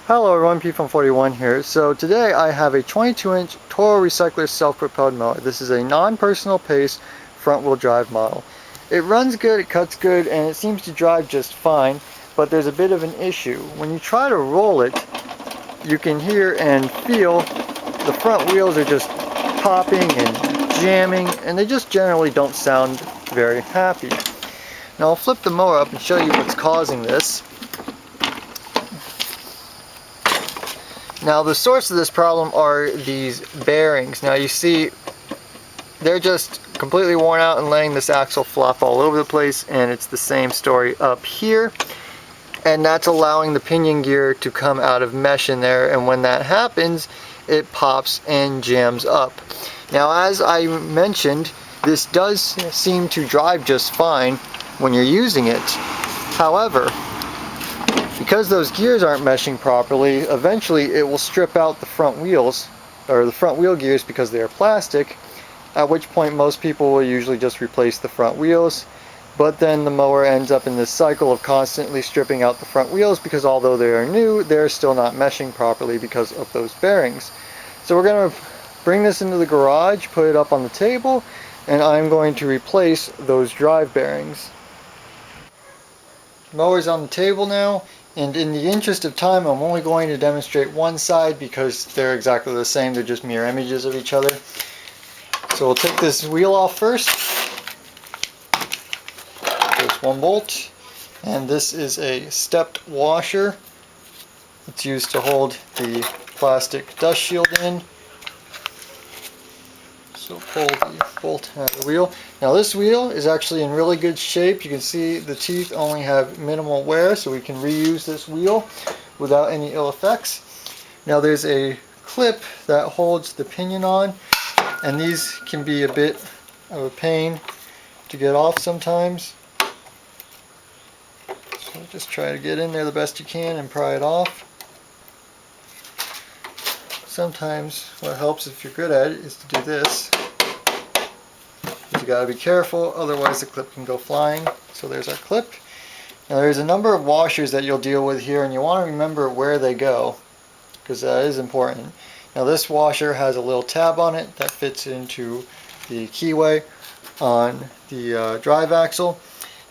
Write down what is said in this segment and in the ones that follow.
Hello everyone, P-Fun41 here. So today I have a 22-inch Toro Recycler self-propelled mower. This is a non-personal pace front-wheel drive model. It runs good, it cuts good, and it seems to drive just fine, but there's a bit of an issue. When you try to roll it, you can hear and feel the front wheels are just popping and jamming, and they just generally don't sound very happy. Now I'll flip the mower up and show you what's causing this. Now the source of this problem are these bearings. Now you see they're just completely worn out and letting this axle flop all over the place, and it's the same story up here, and that's allowing the pinion gear to come out of mesh in there, and when that happens it pops and jams up. Now as I mentioned, this does seem to drive just fine when you're using it. However, because those gears aren't meshing properly, eventually it will strip out the front wheels, or the front wheel gears, because they are plastic, at which point most people will usually just replace the front wheels, but then the mower ends up in this cycle of constantly stripping out the front wheels because although they are new, they're still not meshing properly because of those bearings. So we're going to bring this into the garage, put it up on the table, and I'm going to replace those drive bearings. Mower's on the table now, and in the interest of time I'm only going to demonstrate one side because they're exactly the same, they're just mirror images of each other. So we'll take this wheel off first, just one bolt, and this is a stepped washer. It's used to hold the plastic dust shield in. So pull the bolt out of the wheel. Now this wheel is actually in really good shape. You can see the teeth only have minimal wear, so we can reuse this wheel without any ill effects. Now there's a clip that holds the pinion on, and these can be a bit of a pain to get off sometimes. So just try to get in there the best you can and pry it off. Sometimes what helps, if you're good at it, is to do this. You gotta be careful, otherwise the clip can go flying. So there's our clip. Now there's a number of washers that you'll deal with here, and you want to remember where they go, because that is important. Now this washer has a little tab on it that fits into the keyway on the drive axle.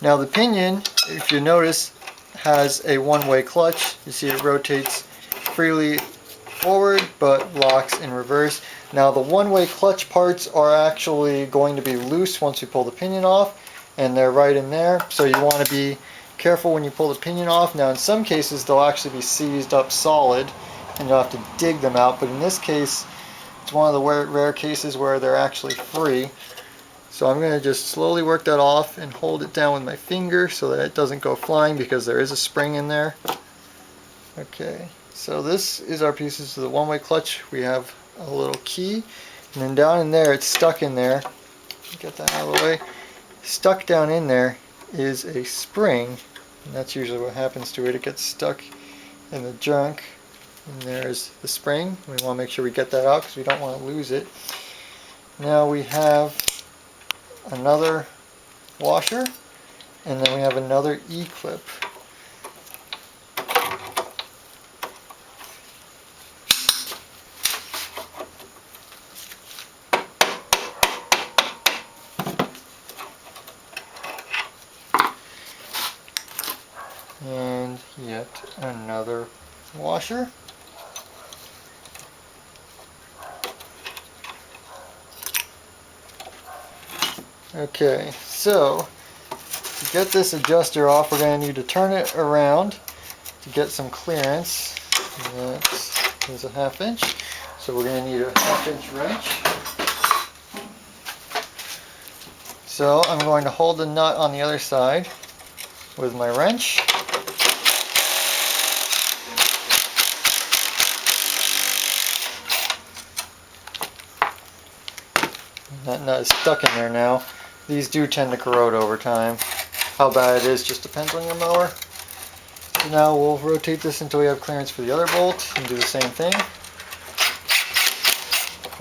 Now the pinion, if you notice, has a one-way clutch. You see it rotates freely forward but locks in reverse. Now the one-way clutch parts are actually going to be loose once you pull the pinion off, and they're right in there, so you want to be careful when you pull the pinion off. Now in some cases they'll actually be seized up solid and you'll have to dig them out, but in this case it's one of the rare cases where they're actually free. So I'm going to just slowly work that off and hold it down with my finger so that it doesn't go flying, because there is a spring in there. Okay, so this is our pieces of the one-way clutch. We have a little key, and then down in there, it's stuck in there. Get that out of the way. Stuck down in there is a spring, and that's usually what happens to it. It gets stuck in the junk, and there's the spring. We want to make sure we get that out because we don't want to lose it. Now we have another washer, and then we have another E-clip. And yet another washer. Okay, so to get this adjuster off, we're going to need to turn it around to get some clearance. That is a 1/2 inch, so we're going to need a 1/2 inch wrench. So I'm going to hold the nut on the other side with my wrench. That nut is stuck in there now. These do tend to corrode over time. How bad it is just depends on your mower. So now we'll rotate this until we have clearance for the other bolt and do the same thing.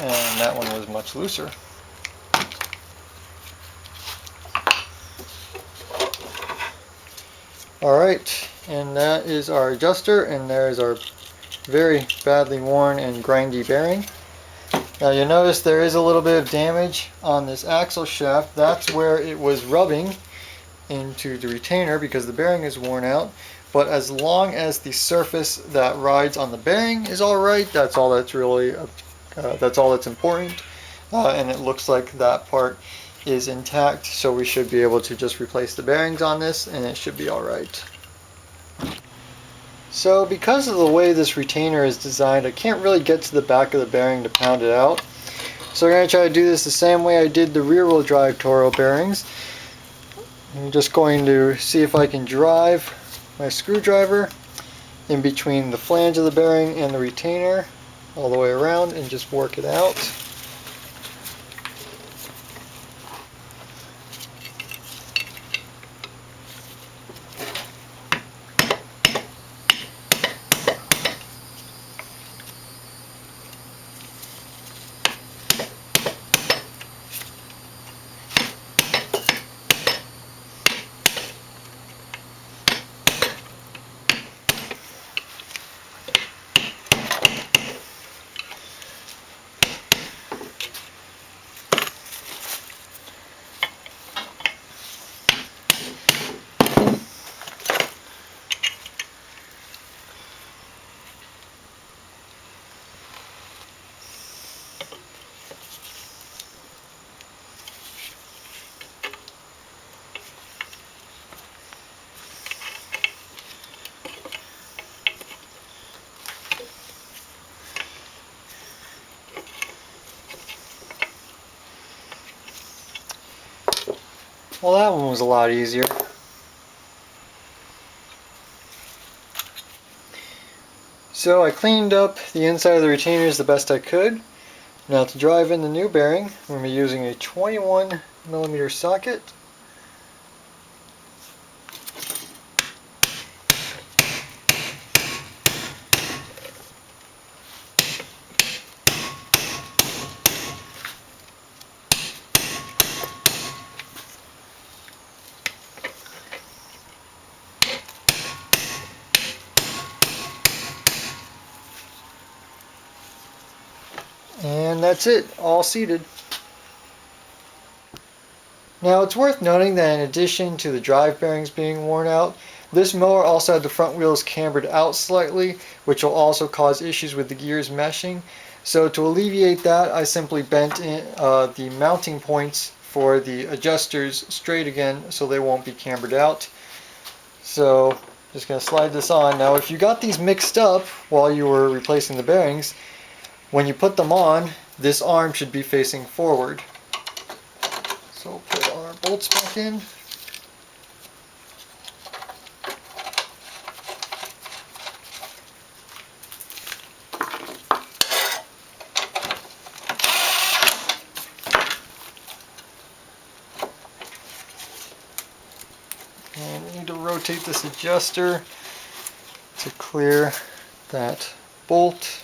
And that one was much looser. Alright, and that is our adjuster, and there's our very badly worn and grindy bearing. Now you'll notice there is a little bit of damage on this axle shaft. That's where it was rubbing into the retainer because the bearing is worn out. But as long as the surface that rides on the bearing is all right, that's all that's really that's all that's important. And it looks like that part is intact, so we should be able to just replace the bearings on this and it should be all right. So because of the way this retainer is designed, I can't really get to the back of the bearing to pound it out. So we're going to try to do this the same way I did the rear-wheel drive Toro bearings. I'm just going to see if I can drive my screwdriver in between the flange of the bearing and the retainer all the way around and just work it out. Well, that one was a lot easier. So I cleaned up the inside of the retainers the best I could. Now to drive in the new bearing, I'm going to be using a 21mm socket. And that's it, all seated. Now it's worth noting that in addition to the drive bearings being worn out, this mower also had the front wheels cambered out slightly, which will also cause issues with the gears meshing. So to alleviate that, I simply bent in, the mounting points for the adjusters straight again so they won't be cambered out. So just going to slide this on. Now if you got these mixed up while you were replacing the bearings, when you put them on, this arm should be facing forward. So we'll put our bolts back in. And we need to rotate this adjuster to clear that bolt.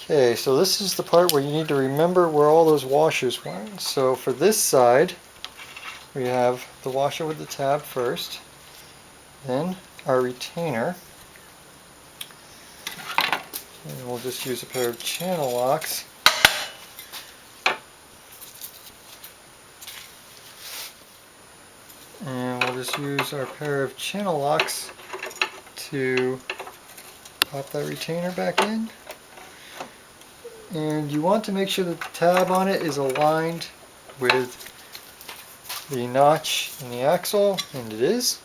Okay, so this is the part where you need to remember where all those washers went. So for this side, we have the washer with the tab first, then our retainer, and we'll just use a pair of channel locks. And we'll just use our pair of channel locks to pop that retainer back in. And you want to make sure that the tab on it is aligned with the notch in the axle, and it is.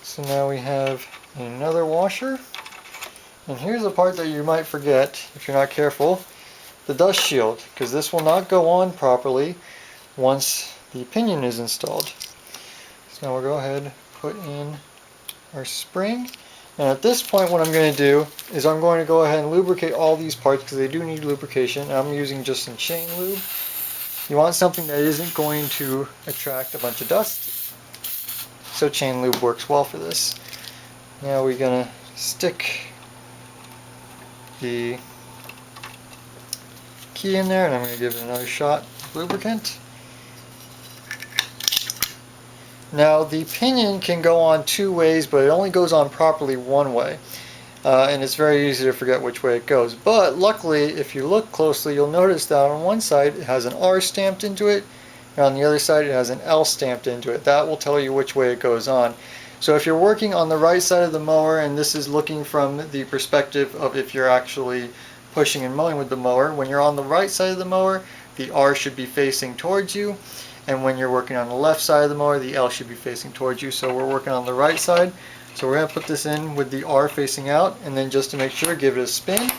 So now we have another washer. And here's the part that you might forget if you're not careful, the dust shield, because this will not go on properly once the pinion is installed. So now we'll go ahead and put in our spring. And at this point what I'm going to do is I'm going to go ahead and lubricate all these parts because they do need lubrication. I'm using just some chain lube. You want something that isn't going to attract a bunch of dust, so chain lube works well for this. Now we're going to stick the key in there, and I'm going to give it another shot of lubricant. Now the pinion can go on two ways, but it only goes on properly one way. And it's very easy to forget which way it goes. But luckily, if you look closely, you'll notice that on one side it has an R stamped into it, and on the other side it has an L stamped into it. That will tell you which way it goes on. So if you're working on the right side of the mower, and this is looking from the perspective of if you're actually pushing and mowing with the mower, when you're on the right side of the mower, the R should be facing towards you. And when you're working on the left side of the mower, the L should be facing towards you. So we're working on the right side. So we're going to put this in with the R facing out, and then just to make sure, give it a spin.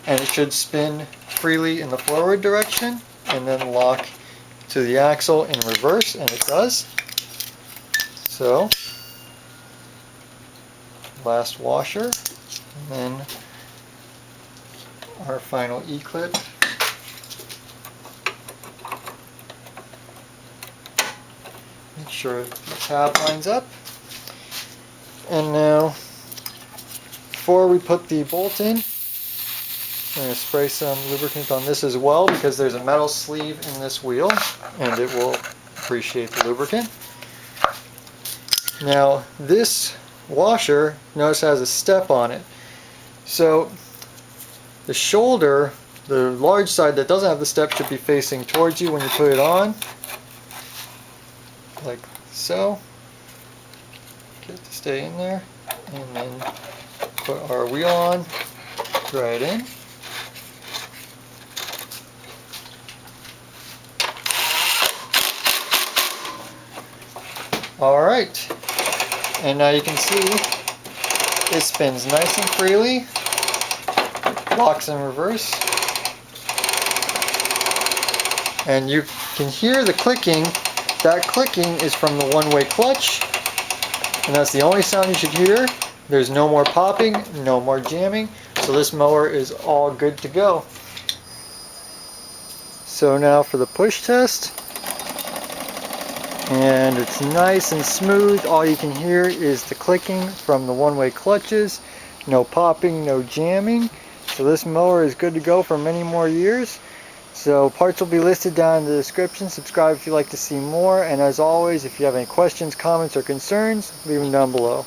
And it should spin freely in the forward direction, and then lock to the axle in reverse, and it does. So, last washer, and then our final E-clip. Make sure the tab lines up. And now, before we put the bolt in, I'm going to spray some lubricant on this as well, because there's a metal sleeve in this wheel and it will appreciate the lubricant. Now this washer, notice, has a step on it. So the shoulder, the large side that doesn't have the step, should be facing towards you when you put it on, like so. Get it to stay in there, and then put our wheel on, right in. Alright, and now you can see it spins nice and freely, locks in reverse, and you can hear the clicking. That clicking is from the one-way clutch, and that's the only sound you should hear. There's no more popping, no more jamming, so this mower is all good to go. So now for the push test, and it's nice and smooth. All you can hear is the clicking from the one-way clutches. No popping, no jamming. So this mower is good to go for many more years. So parts will be listed down in the description. Subscribe if you'd like to see more. And as always, if you have any questions, comments, or concerns, leave them down below.